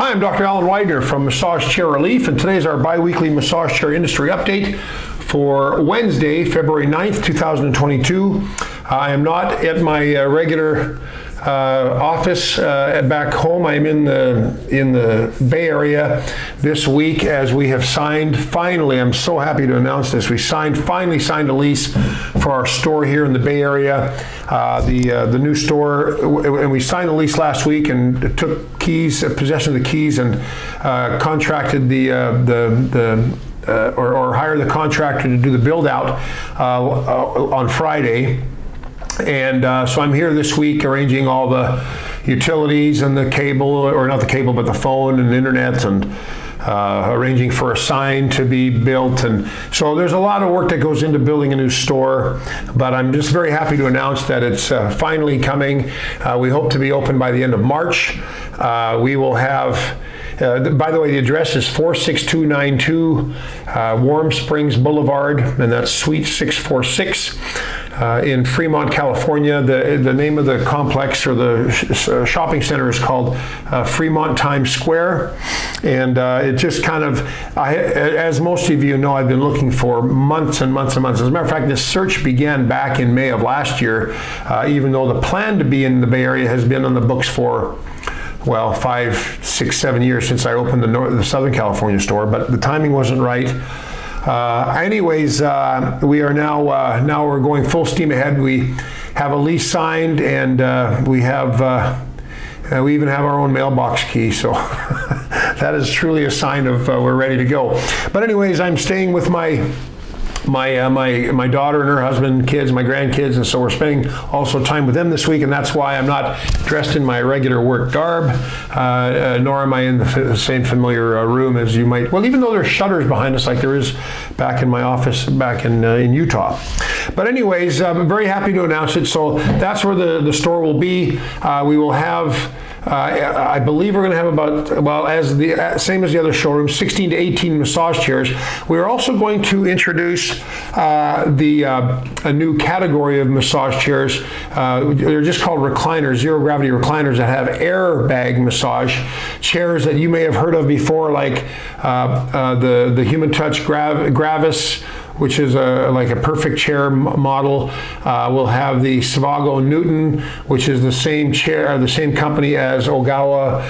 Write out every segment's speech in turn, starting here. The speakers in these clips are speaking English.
Hi, I'm Dr. Alan Widener from Massage Chair Relief, and today's our bi-weekly massage chair industry update for Wednesday, February 9th, 2022. I am not at my regular office back home. I'm in the Bay Area this week as we have finally, I'm so happy to announce this, we finally signed a lease for our store here in the Bay Area, the new store, and we signed the lease last week and took possession of the keys and contracted or hired the contractor to do the build out on Friday. And so I'm here this week arranging all the utilities and the cable, or not the cable, but the phone and the internet, and arranging for a sign to be built. And so there's a lot of work that goes into building a new store, but I'm just very happy to announce that it's finally coming. We hope to be open by the end of March. We will have, by the way, the address is 46292 Warm Springs Boulevard, and that's Suite 646. In Fremont, California. The name of the complex or the shopping center is called Fremont Times Square, and it just kind of, as most of you know, I've been looking for months and months and months. As a matter of fact, this search began back in May of last year, even though the plan to be in the Bay Area has been on the books for, well, 5, 6, 7 years since I opened the Southern California store, but the timing wasn't right. Anyways, we are now we're going full steam ahead. We have a lease signed, and we even have our own mailbox key. So that is truly a sign of we're ready to go. But anyways, I'm staying with my daughter and her husband, kids, my grandkids, and so we're spending also time with them this week, and that's why I'm not dressed in my regular work garb, nor am I in the same familiar room as you might, well, even though there's shutters behind us like there is back in my office back in Utah. But anyways, I'm very happy to announce it. So that's where the store will be. We will have, I believe we're going to have about, well, same as the other showroom, 16 to 18 massage chairs. We're also going to introduce a new category of massage chairs. They're just called recliners, zero gravity recliners that have airbag massage chairs that you may have heard of before, like the Human Touch Gravis, which is like a perfect chair model. We'll have the Savago Newton, which is the same chair, the same company as Ogawa,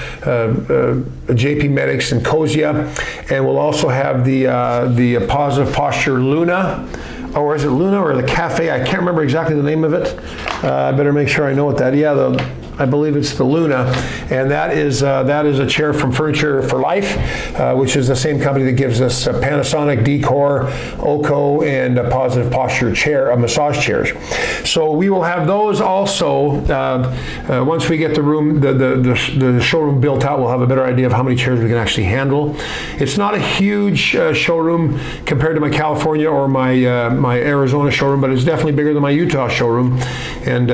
JP Medics, and Kozia. And we'll also have the Positive Posture Luna, or is it Luna or the Cafe? I can't remember exactly the name of it. I better make sure I know what that. Yeah, I believe it's the Luna, and that is a chair from Furniture for Life, which is the same company that gives us Panasonic, d.core, Oko, and Positive Posture massage chairs. So we will have those also. Once we get the room, the showroom built out, we'll have a better idea of how many chairs we can actually handle. It's not a huge showroom compared to my California or my Arizona showroom, but it's definitely bigger than my Utah showroom, and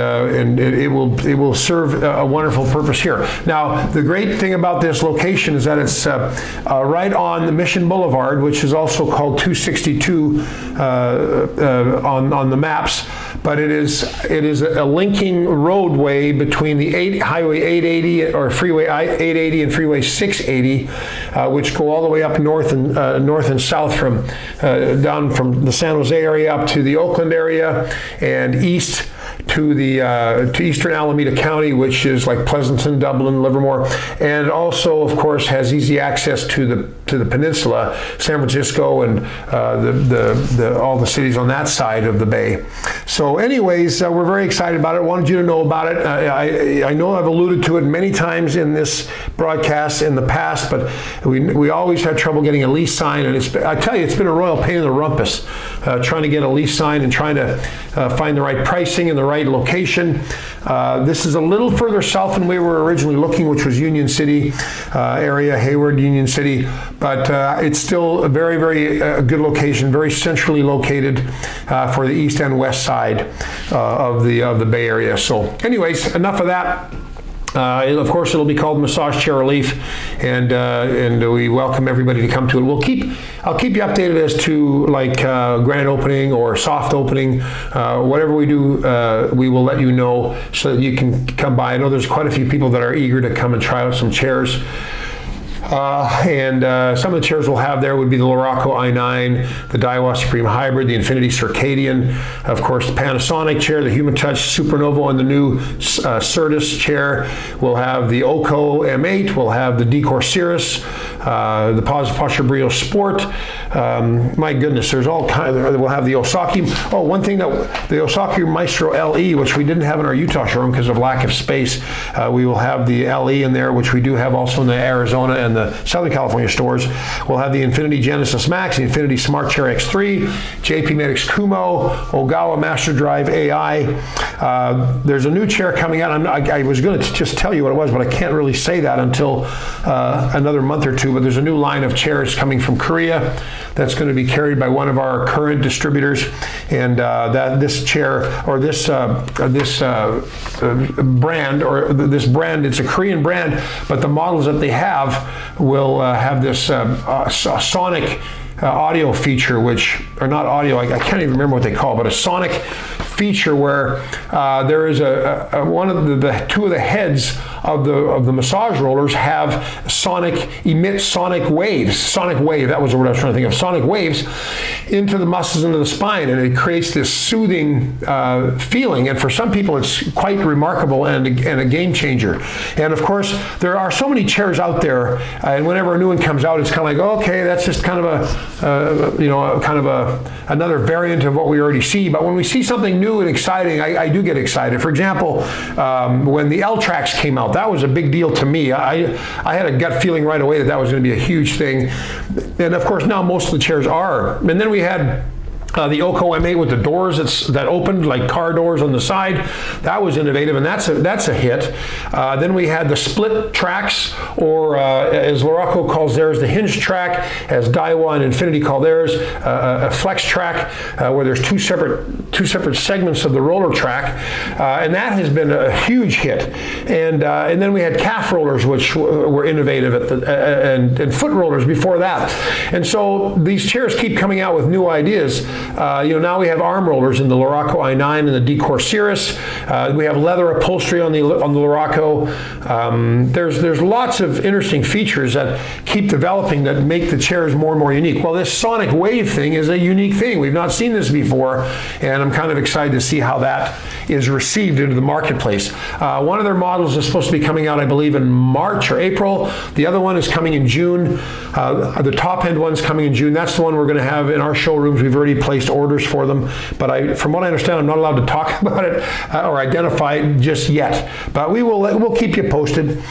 it will serve a wonderful purpose here. Now, the great thing about this location is that it's right on the Mission Boulevard, which is also called 262 on the maps, but it is a linking roadway between the Highway 880 or Freeway 880 and Freeway 680, which go all the way up north and south from down from the San Jose area up to the Oakland area, and east to eastern Alameda County, which is like Pleasanton, Dublin, Livermore, and also, of course, has easy access to the peninsula, San Francisco, and all the cities on that side of the bay. So anyways, we're very excited about it. Wanted you to know about it. I know I've alluded to it many times in this broadcast in the past, but we always had trouble getting a lease sign, and I tell you, it's been a royal pain in the rumpus trying to get a lease sign and trying to find the right pricing and the right location. This is a little further south than we were originally looking, which was Union City area, Hayward, Union City, but it's still a very, very good location, very centrally located for the east and west side of the Bay Area. So anyways, enough of that. Of course, it'll be called Massage Chair Relief, and we welcome everybody to come to it. I'll keep you updated as to like grand opening or soft opening, whatever we do. We will let you know so that you can come by. I know there's quite a few people that are eager to come and try out some chairs. And some of the chairs we'll have there would be the Luraco i9, the Daiwa Supreme Hybrid, the Infinity Circadian, of course the Panasonic chair, the Human Touch Supernova, and the new Cerritos chair. We'll have the Oco M8, we'll have the d.core Cirrus, the Positive Posture Brio Sport. My goodness, there's all kinds. We'll have the Osaki. Oh, one thing, that the Osaki Maestro LE, which we didn't have in our Utah showroom because of lack of space. We will have the LE in there, which we do have also in the Arizona and the Southern California stores. We'll have the Infinity Genesis Max, the Infinity Smart Chair X3, JP Medix Kumo, Ogawa Master Drive AI. There's a new chair coming out. I was going to just tell you what it was, but I can't really say that until another month or two. But there's a new line of chairs coming from Korea that's going to be carried by one of our current distributors, and this chair, or this brand, it's a Korean brand, but the models that they have will have this sonic audio feature, which, or not audio, I can't even remember what they call it, but a sonic feature where there is one of the two of the heads of the massage rollers emit sonic waves. Sonic wave, that was the word I was trying to think of. Sonic waves into the muscles, into the spine, and it creates this soothing feeling. And for some people, it's quite remarkable and a game changer. And of course, there are so many chairs out there, and whenever a new one comes out, it's kind of like, okay, that's just kind of another variant of what we already see. But when we see something new and exciting, I do get excited. For example, when the L-Trax came out, that was a big deal to me. I had a gut feeling right away that was going to be a huge thing. And of course, now most of the chairs are. And then we had the Oco M8 with the doors that opened like car doors on the side. That was innovative, and that's a hit. Then we had the split tracks, or as Luraco calls theirs, the hinge track, as Daiwa and Infinity call theirs, a flex track, where there's two separate segments of the roller track, and that has been a huge hit. And then we had calf rollers, which were innovative and foot rollers before that. And so these chairs keep coming out with new ideas. Now we have arm rollers in the Luraco i9 and the d.core Cirrus. We have leather upholstery on the Luraco. There's lots of interesting features that keep developing that make the chairs more and more unique. Well, this sonic wave thing is a unique thing. We've not seen this before, and I'm kind of excited to see how that is received into the marketplace. One of their models is supposed to be coming out, I believe, in March or April. The other one is coming in June. The top end one's coming in June. That's the one we're going to have in our showrooms. We've already placed orders for them, but from what I understand, I'm not allowed to talk about it or identify it just yet. But we'll keep you posted.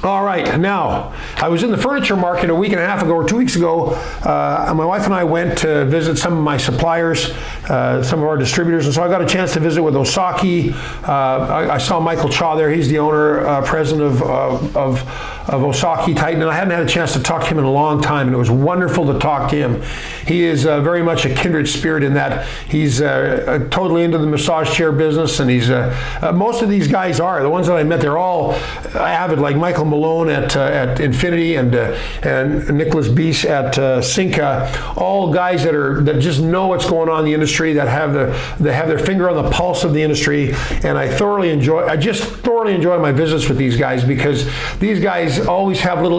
All right, now, I was in the furniture market a week and a half ago or 2 weeks ago. My wife and I went to visit some of my suppliers, some of our distributors, and so I got a chance to visit with Osaki. I saw Michael Chaw there. He's the owner, president of Osaki Titan, and I hadn't had a chance to talk to him in a long time, and it was wonderful to talk to him. He is very much a kindred spirit in that he's totally into the massage chair business, and he's most of these guys are. The ones that I met, they're all avid, like Michael Malone at Infinity and Nicholas Bies at Cinca, all guys that just know what's going on in the industry, that have their finger on the pulse of the industry, and I just thoroughly enjoy my visits with these guys, because these guys always have little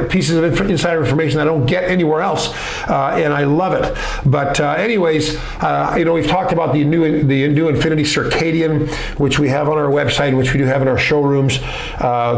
pieces of insider information that I don't get anywhere else, and I love it. But anyways, we've talked about the new Infinity Circadian, which we have on our website, which we do have in our showrooms.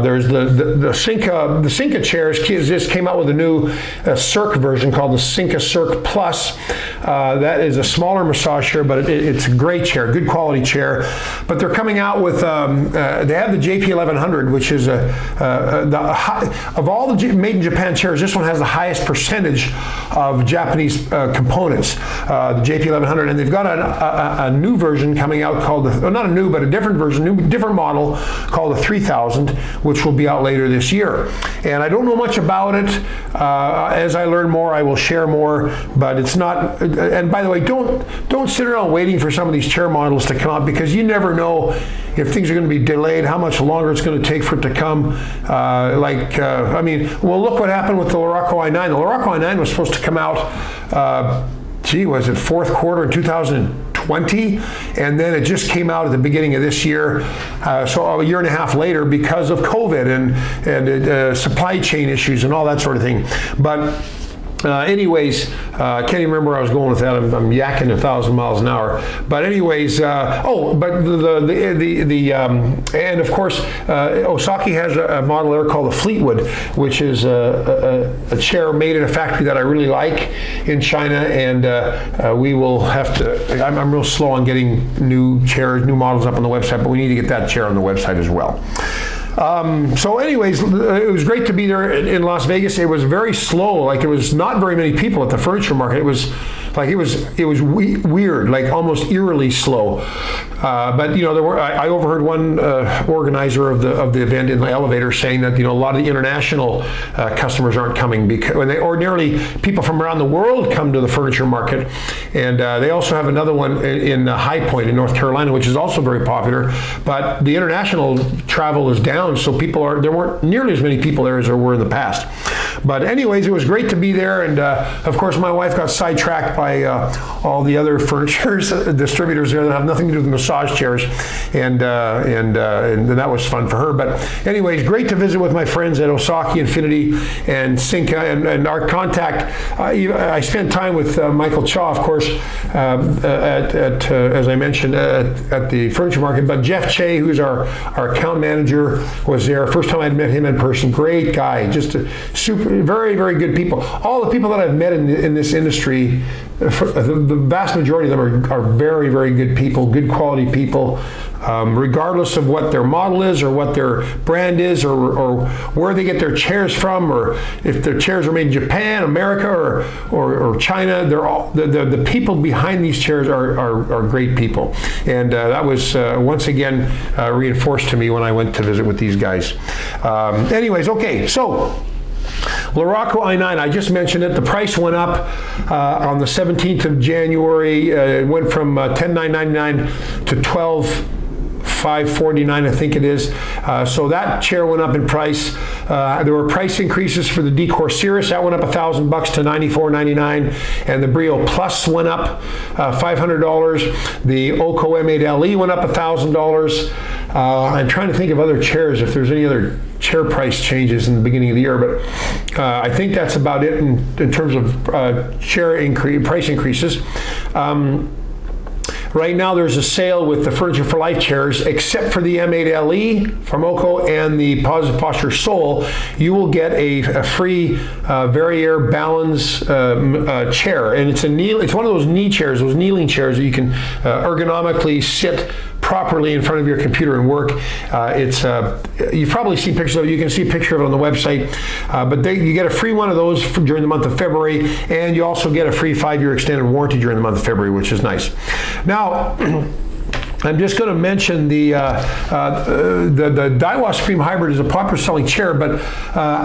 There's the Cinca chairs just came out with a new Circ version called the Cinca Circ Plus. That is a smaller massage chair, but it's a great chair, good quality chair. But they're coming out with, they have the JP 1100, which is of all the made in Japan chairs, this one has the highest percentage of Japanese components, the JP 1100. And they've got a new version coming out called, not a new, but a different version, different model called the 3000, which will be out later this year. And I don't know much about it. As I learn more, I will share more, but it's not, and by the way, don't sit around waiting for some of these chair models to come out, because you never know if things are going to be delayed, how much longer it's going to take for it to come. Look what happened with the Luraco i9. The Luraco i9 was supposed to come out, was it fourth quarter in 2020? 2020, and then it just came out at the beginning of this year, so a year and a half later, because of COVID and supply chain issues and all that sort of thing. But anyways, I can't even remember where I was going with that. I'm yakking 1,000 miles an hour. But anyways, and of course, Osaki has a model there called the Fleetwood, which is a chair made in a factory that I really like in China, and we will have to. I'm real slow on getting new chairs, new models up on the website, but we need to get that chair on the website as well. So anyways, it was great to be there in Las Vegas. It was very slow. Like, there was not very many people at the furniture market. It was weird, like almost eerily slow. But I overheard one organizer of the event in the elevator saying that a lot of the international customers aren't coming because ordinarily people from around the world come to the furniture market, and they also have another one in High Point in North Carolina, which is also very popular. But the international travel is down, so there weren't nearly as many people there as there were in the past. But anyways, it was great to be there, and of course my wife got sidetracked by all the other furniture distributors there that have nothing to do with massage chairs, and that was fun for her. But anyways, great to visit with my friends at Osaki Infinity and Sinca, and our contact. I spent time with Michael Chaw, of course, as I mentioned, at the furniture market. But Jeff Che, who's our account manager, was there. First time I'd met him in person. Great guy, just a very, very good people. All the people that I've met in this industry, the vast majority of them are very, very good people, good quality people, regardless of what their model is or what their brand is or where they get their chairs from, or if their chairs are made in Japan, America, or China. They're all the people behind these chairs are great people, and that was once again reinforced to me when I went to visit with these guys. Anyways, okay, so Luraco i9, I just mentioned it. The price went up on the 17th of January. It went from $10,999 to $12,549, I think it is. So that chair went up in price. There were price increases for the d.core Cirrus. That went up $1,000 to $94.99, and the Brio Plus went up $500. The Oco M8LE went up $1,000. I'm trying to think of other chairs, if there's any other chair price changes in the beginning of the year, but I think that's about it in terms of price increases. Right now there's a sale with the Furniture for Life chairs, except for the M8LE from Oco and the Positive Posture Soul. You will get a free Verrier Balance chair, and it's one of those knee chairs, those kneeling chairs that you can ergonomically sit properly in front of your computer and work. You've probably seen pictures of it. You can see a picture of it on the website. But you get a free one of those during the month of February, and you also get a free 5-year extended warranty during the month of February, which is nice. Now, I'm just going to mention the Daiwa Supreme Hybrid is a popular selling chair, but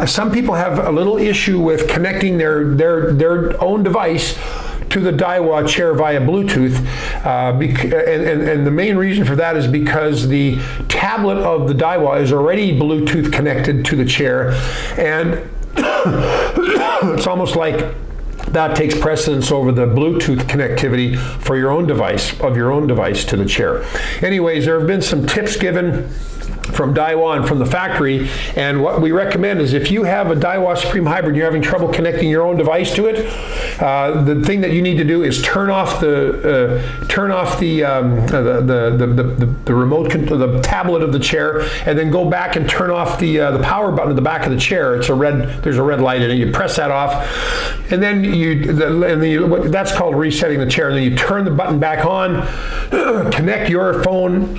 some people have a little issue with connecting their own device to the Daiwa chair via Bluetooth, and the main reason for that is because the tablet of the Daiwa is already Bluetooth connected to the chair, and it's almost like that takes precedence over the Bluetooth connectivity for your own device, to the chair. Anyways, there have been some tips given from Daiwa and from the factory, and what we recommend is if you have a Daiwa Supreme Hybrid and you're having trouble connecting your own device to it, the thing that you need to do is turn off the remote, the tablet of the chair, and then go back and turn off the power button at the back of the chair. There's a red light in it. You press that off, and then that's called resetting the chair. And then you turn the button back on, connect your phone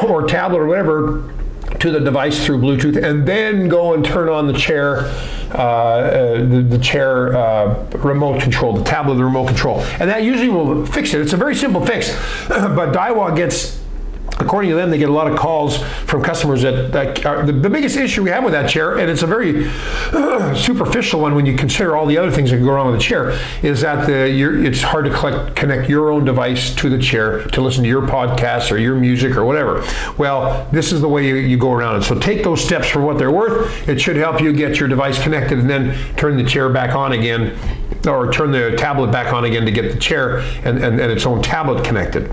or tablet or whatever to the device through Bluetooth, and then go and turn on the chair, the chair remote control, the tablet, the remote control, and that usually will fix it. It's a very simple fix, but Daiwa gets, according to them, they get a lot of calls from customers that are the biggest issue we have with that chair, and it's a very superficial one when you consider all the other things that can go wrong with the chair, is that it's hard to connect your own device to the chair to listen to your podcasts or your music or whatever. Well, this is the way you go around it. So take those steps for what they're worth. It should help you get your device connected and then turn the chair back on again or turn the tablet back on again to get the chair and its own tablet connected.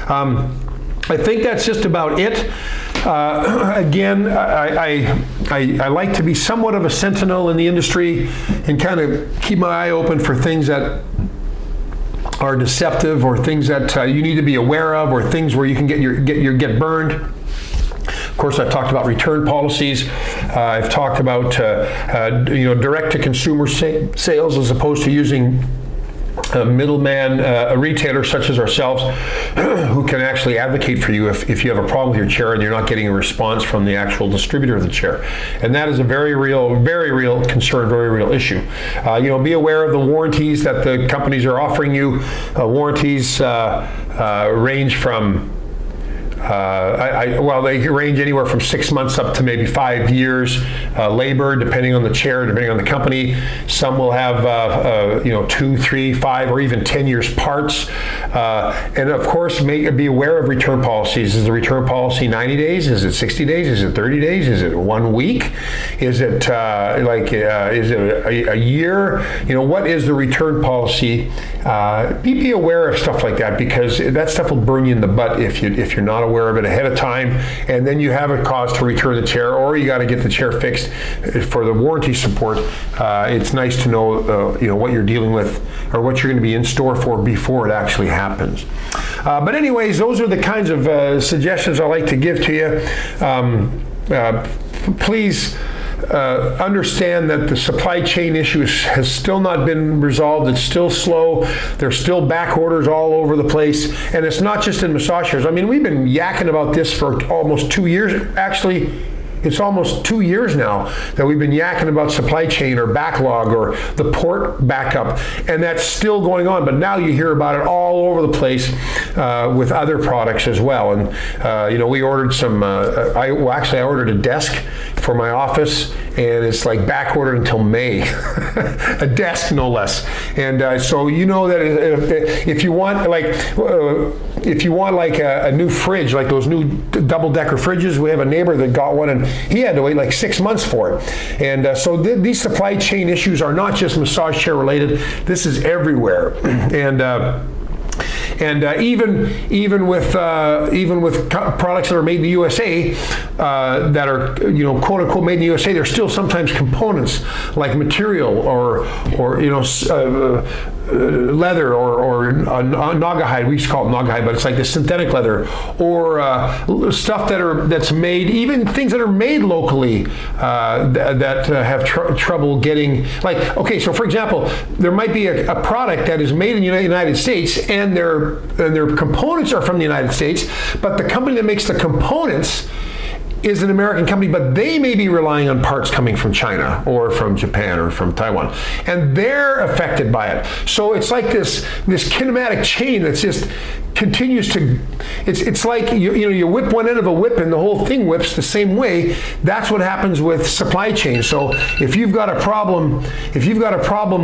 I think that's just about it. Again, I like to be somewhat of a sentinel in the industry and kind of keep my eye open for things that are deceptive, or things that you need to be aware of, or things where you can get burned. Of course, I've talked about return policies. I've talked about direct to consumer sales as opposed to using a middleman, a retailer such as ourselves, who can actually advocate for you if you have a problem with your chair and you're not getting a response from the actual distributor of the chair. And that is a very real concern, very real issue. Be aware of the warranties that the companies are offering you. Warranties range from they range anywhere from 6 months up to maybe 5 years. Labor, depending on the chair, depending on the company. Some will have 2, 3, 5, or even 10 years parts. And of course, be aware of return policies. Is the return policy 90 days? Is it 60 days? Is it 30 days? Is it 1 week? Is it is it a year? What is the return policy? Be aware of stuff like that, because that stuff will burn you in the butt if you're not aware of it ahead of time, and then you have a cause to return the chair, or you got to get the chair fixed for the warranty support. It's nice to know what you're dealing with, or what you're going to be in store for before it actually happens. But anyways, those are the kinds of suggestions I like to give to you. Please understand that the supply chain issue has still not been resolved. It's still slow. There's still back orders all over the place. And it's not just in massage chairs. I mean, we've been yakking about this for almost 2 years. Actually, it's almost 2 years now that we've been yakking about supply chain or backlog or the port backup, and that's still going on. But now you hear about it all over the place with other products as well. And we ordered some. I ordered a desk for my office, and it's like back ordered until May. A desk, no less. And so that if you want a new fridge, like those new double-decker fridges, we have a neighbor that got one, and he had to wait like 6 months for it. And so these supply chain issues are not just massage chair related. This is everywhere. And even with products that are made in the USA, that are quote unquote made in the USA, there's still sometimes components like material or leather or naga hide. We used to call it naga hide, but it's like the synthetic leather, or stuff that's made, even things that are made locally that have trouble getting. Like, okay, so for example, there might be a product that is made in the United States, and their components are from the United States, but the company that makes the components is an American company, but they may be relying on parts coming from China or from Japan or from Taiwan, and they're affected by it. So it's like this kinematic chain that's just continues to. It's like you whip one end of a whip and the whole thing whips the same way. That's what happens with supply chain. So if you've got a problem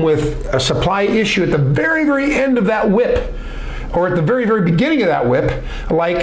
with a supply issue at the very, very end of that whip, or at the very, very beginning of that whip, like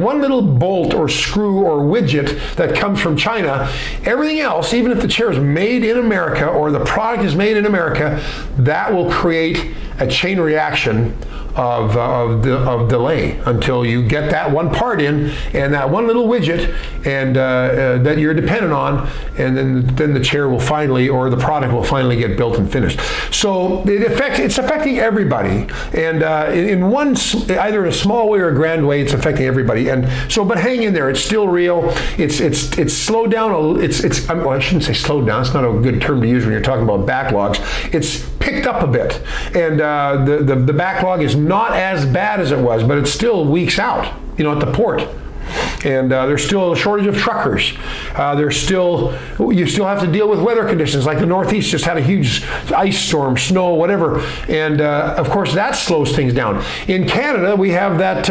one little bolt or screw or widget that comes from China, everything else, even if the chair is made in America or the product is made in America, that will create a chain reaction of delay until you get that one part in, and that one little widget, and that you're dependent on, and then the chair will finally, or the product will finally get built and finished. So it's affecting everybody, and in one, either in a small way or a grand way, it's affecting everybody. And so, but hang in there. It's still real. It's slowed down. I shouldn't say slowed down. It's not a good term to use when you're talking about backlogs. It's picked up a bit, and the backlog is not as bad as it was, but it's still weeks out, at the port. And there's still a shortage of truckers. You still have to deal with weather conditions, like the Northeast just had a huge ice storm, snow, whatever, and of course that slows things down. In Canada, we have that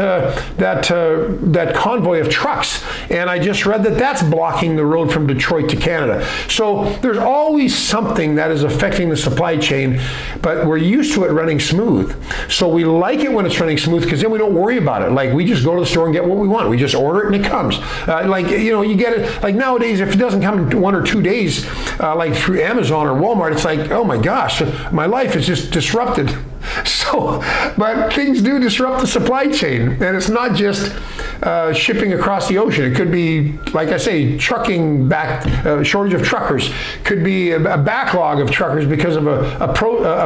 convoy of trucks, and I just read that that's blocking the road from Detroit to Canada. So there's always something that is affecting the supply chain, but we're used to it running smooth. So we like it when it's running smooth, because then we don't worry about it. Like, we just go to the store and get what we want. We just order it and it comes. Like, you know, you get it, like nowadays, if it doesn't come in 1 or 2 days, like through Amazon or Walmart, it's like, oh my gosh, my life is just disrupted. So, but things do disrupt the supply chain, and it's not just shipping across the ocean. It could be, like I say, trucking shortage of truckers. Could be a backlog of truckers because of a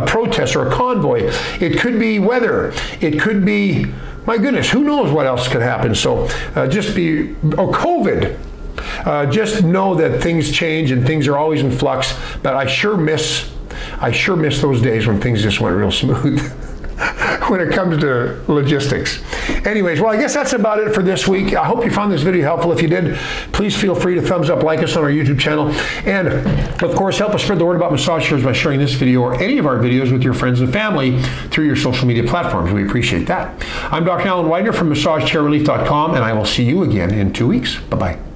protest or a convoy. It could be weather. It could be, my goodness, who knows what else could happen. So COVID. Just know that things change and things are always in flux, but I sure miss those days when things just went real smooth when it comes to logistics. Anyways, well, I guess that's about it for this week. I hope you found this video helpful. If you did, please feel free to thumbs up, like us on our YouTube channel, and of course, help us spread the word about massage chairs by sharing this video or any of our videos with your friends and family through your social media platforms. We appreciate that. I'm Dr. Alan Widener from MassageChairRelief.com, and I will see you again in 2 weeks. Bye-bye.